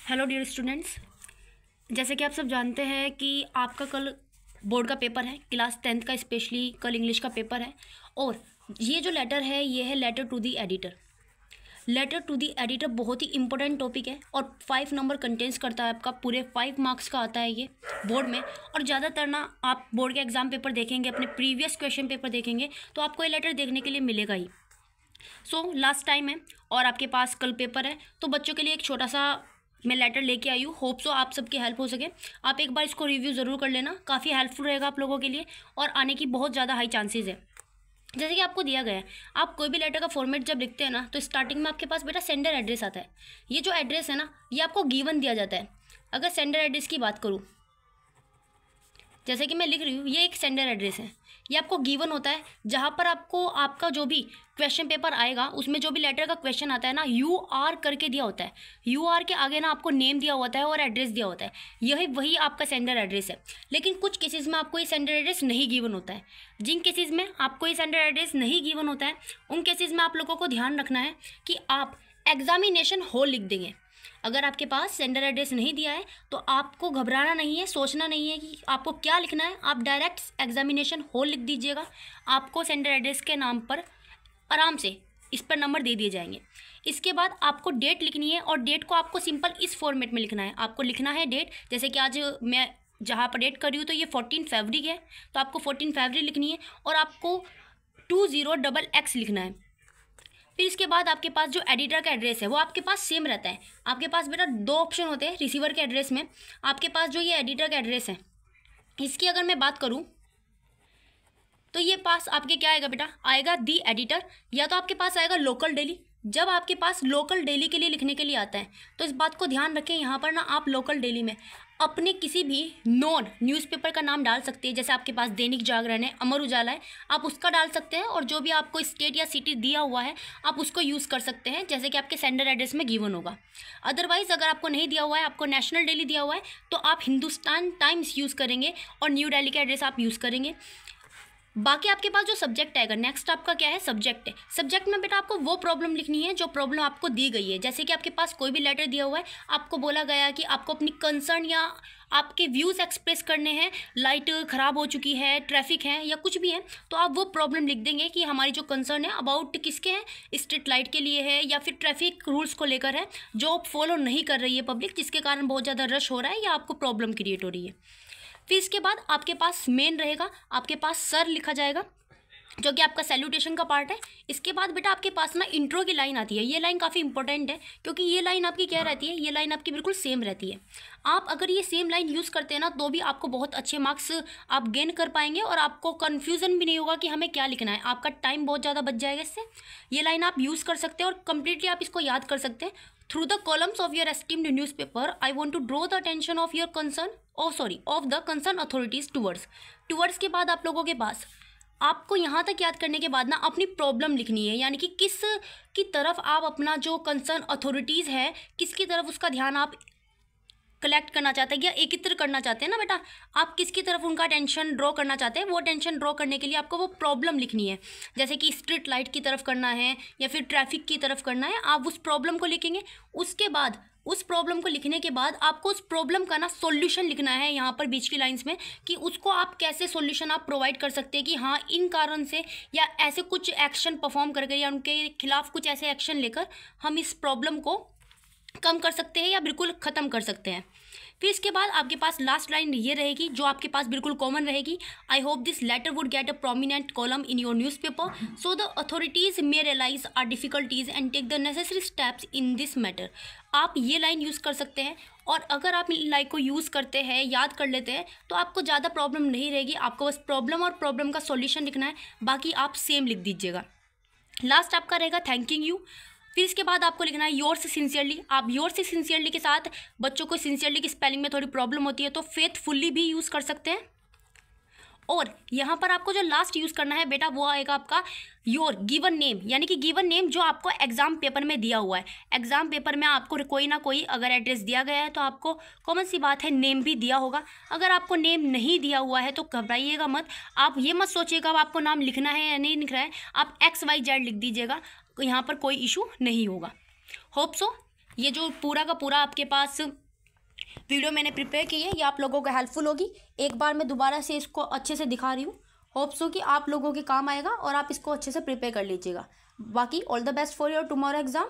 Hello dear students, जैसे कि आप सब जानते हैं कि आपका कल बोर्ड का पेपर है, क्लास 10th का, स्पेशली कल इंग्लिश का पेपर है। और ये जो लेटर है ये है letter to the editor. Letter to the editor बहुत ही इंपॉर्टेंट टॉपिक है और 5 नंबर कंटेंट्स करता है आपका, पूरे 5 मार्क्स का आता है ये बोर्ड में। और ज़्यादातर ना आप बोर्ड के एग्ज़ाम पेपर देखेंगे, अपने प्रीवियस क्वेश्चन पेपर देखेंगे तो आपको ये लेटर देखने के लिए मिलेगा ही। लास्ट टाइम है और आपके पास कल पेपर है, तो बच्चों के लिए एक छोटा सा मैं लेटर लेके आई हूँ। होप सो आप सबकी हेल्प हो सके। आप एक बार इसको रिव्यू ज़रूर कर लेना, काफ़ी हेल्पफुल रहेगा आप लोगों के लिए और आने की बहुत ज़्यादा हाई चांसेस है। जैसे कि आपको दिया गया है, आप कोई भी लेटर का फॉर्मेट जब लिखते हैं ना तो स्टार्टिंग में आपके पास बेटा सेंडर एड्रेस आता है। ये जो एड्रेस है ना ये आपको गिवन दिया जाता है। अगर सेंडर एड्रेस की बात करूँ, जैसे कि मैं लिख रही हूँ, ये एक सेंडर एड्रेस है, ये आपको गिवन होता है। जहाँ पर आपको आपका जो भी क्वेश्चन पेपर आएगा उसमें जो भी लेटर का क्वेश्चन आता है ना, यू आर करके दिया होता है। यू आर के आगे ना आपको नेम दिया होता है और एड्रेस दिया होता है, यही वही आपका सेंडर एड्रेस है। लेकिन कुछ केसेस में आपको ये सेंडर एड्रेस नहीं गिवन होता है। जिन केसेस में आपको ये सेंडर एड्रेस नहीं गिवन होता है उन केसेस में आप लोगों को ध्यान रखना है कि आप एग्जामिनेशन हॉल लिख देंगे। अगर आपके पास सेंडर एड्रेस नहीं दिया है तो आपको घबराना नहीं है, सोचना नहीं है कि आपको क्या लिखना है, आप डायरेक्ट एग्जामिनेशन हॉल लिख दीजिएगा। आपको सेंडर एड्रेस के नाम पर आराम से इस पर नंबर दे दिए जाएंगे। इसके बाद आपको डेट लिखनी है और डेट को आपको सिंपल इस फॉर्मेट में लिखना है। आपको लिखना है डेट, जैसे कि आज मैं जहाँ पर डेट कर रही हूँ तो ये 14 फरवरी है, तो आपको 14 फरवरी लिखनी है और आपको 20XX लिखना है। फिर इसके बाद आपके पास जो एडिटर का एड्रेस है वो आपके पास सेम रहता है। आपके पास बेटा 2 ऑप्शन होते हैं रिसीवर के एड्रेस में। आपके पास जो ये एडिटर का एड्रेस है इसकी अगर मैं बात करूं तो ये पास आपके क्या आएगा बेटा, आएगा दी एडिटर, या तो आपके पास आएगा लोकल डेली। जब आपके पास लोकल डेली के लिए लिखने के लिए आता है तो इस बात को ध्यान रखें, यहाँ पर ना आप लोकल डेली में अपने किसी भी नॉन न्यूज़पेपर का नाम डाल सकते हैं। जैसे आपके पास दैनिक जागरण है, अमर उजाला है, आप उसका डाल सकते हैं। और जो भी आपको स्टेट या सिटी दिया हुआ है आप उसको यूज़ कर सकते हैं, जैसे कि आपके सेंडर एड्रेस में गिवन होगा। अदरवाइज़ अगर आपको नहीं दिया हुआ है, आपको नेशनल डेली दिया हुआ है, तो आप हिंदुस्तान टाइम्स यूज़ करेंगे और न्यू दिल्ली का एड्रेस आप यूज़ करेंगे। बाकी आपके पास जो सब्जेक्ट आएगा, नेक्स्ट आपका क्या है, सब्जेक्ट है। सब्जेक्ट में बेटा आपको वो प्रॉब्लम लिखनी है जो प्रॉब्लम आपको दी गई है। जैसे कि आपके पास कोई भी लेटर दिया हुआ है, आपको बोला गया कि आपको अपनी कंसर्न या आपके व्यूज़ एक्सप्रेस करने हैं, लाइट ख़राब हो चुकी है, ट्रैफिक है या कुछ भी है, तो आप वो प्रॉब्लम लिख देंगे कि हमारी जो कंसर्न है अबाउट किसके हैं, स्ट्रीट लाइट के लिए है या फिर ट्रैफिक रूल्स को लेकर है जो फॉलो नहीं कर रही है पब्लिक, जिसके कारण बहुत ज़्यादा रश हो रहा है या आपको प्रॉब्लम क्रिएट हो रही है। फिर इसके बाद आपके पास मेन रहेगा, आपके पास सर लिखा जाएगा जो कि आपका सैल्यूटेशन का पार्ट है। इसके बाद बेटा आपके पास ना इंट्रो की लाइन आती है। ये लाइन काफ़ी इंपॉर्टेंट है क्योंकि ये लाइन आपकी क्या रहती है, ये लाइन आपकी बिल्कुल सेम रहती है। आप अगर ये सेम लाइन यूज़ करते हैं ना तो भी आपको बहुत अच्छे मार्क्स आप गेन कर पाएंगे और आपको कन्फ्यूज़न भी नहीं होगा कि हमें क्या लिखना है। आपका टाइम बहुत ज़्यादा बच जाएगा इससे। ये लाइन आप यूज़ कर सकते हैं और कम्प्लीटली आप इसको याद कर सकते हैं। Through the columns of your esteemed newspaper, I want to draw the attention of your of the concerned authorities towards के बाद आप लोगों के पास आपको यहाँ तक याद करने के बाद ना अपनी प्रॉब्लम लिखनी है, यानी कि किस की तरफ आप अपना जो कंसर्न अथॉरिटीज़ है किसकी तरफ उसका ध्यान आप कलेक्ट करना चाहते हैं या एकत्र करना चाहते हैं ना बेटा, आप किसकी तरफ उनका अटेंशन ड्रॉ करना चाहते हैं। वो अटेंशन ड्रॉ करने के लिए आपको वो प्रॉब्लम लिखनी है, जैसे कि स्ट्रीट लाइट की तरफ करना है या फिर ट्रैफिक की तरफ करना है। आप उस प्रॉब्लम को लिखेंगे। उसके बाद उस प्रॉब्लम को लिखने के बाद आपको उस प्रॉब्लम का ना सॉल्यूशन लिखना है यहाँ पर बीच की लाइंस में, कि उसको आप कैसे सॉल्यूशन आप प्रोवाइड कर सकते हैं कि हाँ इन कारण से या ऐसे कुछ एक्शन परफॉर्म करके या उनके खिलाफ कुछ ऐसे एक्शन लेकर हम इस प्रॉब्लम को कम कर सकते हैं या बिल्कुल ख़त्म कर सकते हैं। फिर इसके बाद आपके पास लास्ट लाइन ये रहेगी जो आपके पास बिल्कुल कॉमन रहेगी, I hope this letter would get a prominent column in your newspaper so the authorities may realise our difficulties and take the necessary steps in this matter. आप ये लाइन यूज़ कर सकते हैं और अगर आप इन लाइन को use करते हैं, याद कर लेते हैं, तो आपको ज़्यादा प्रॉब्लम नहीं रहेगी। आपको बस प्रॉब्लम और प्रॉब्लम का सॉल्यूशन लिखना है, बाकी आप सेम लिख दीजिएगा। लास्ट आपका रहेगा थैंकिंग यू। फिर इसके बाद आपको लिखना है योर्स सिंसियरली। आप योर्स सिंसियरली के साथ बच्चों को सिंसियरली की स्पेलिंग में थोड़ी प्रॉब्लम होती है तो फेथफुल्ली भी यूज़ कर सकते हैं। और यहाँ पर आपको जो लास्ट यूज़ करना है बेटा वो आएगा आपका योर गिवन नेम, यानी कि गिवन नेम जो आपको एग्जाम पेपर में दिया हुआ है। एग्जाम पेपर में आपको कोई ना कोई अगर एड्रेस दिया गया है तो आपको कॉमन सी बात है नेम भी दिया होगा। अगर आपको नेम नहीं दिया हुआ है तो घबराइएगा मत, आप ये मत सोचिएगा अब आपको नाम लिखना है या नहीं लिख रहा है, आप XYZ लिख दीजिएगा, यहाँ पर कोई इशू नहीं होगा। होप सो ये जो पूरा का पूरा आपके पास वीडियो मैंने प्रिपेयर की है, ये आप लोगों को हेल्पफुल होगी। एक बार मैं दोबारा से इसको अच्छे से दिखा रही हूँ, होप्स हो कि आप लोगों के काम आएगा और आप इसको अच्छे से प्रिपेयर कर लीजिएगा। बाकी all the best for your tomorrow exam.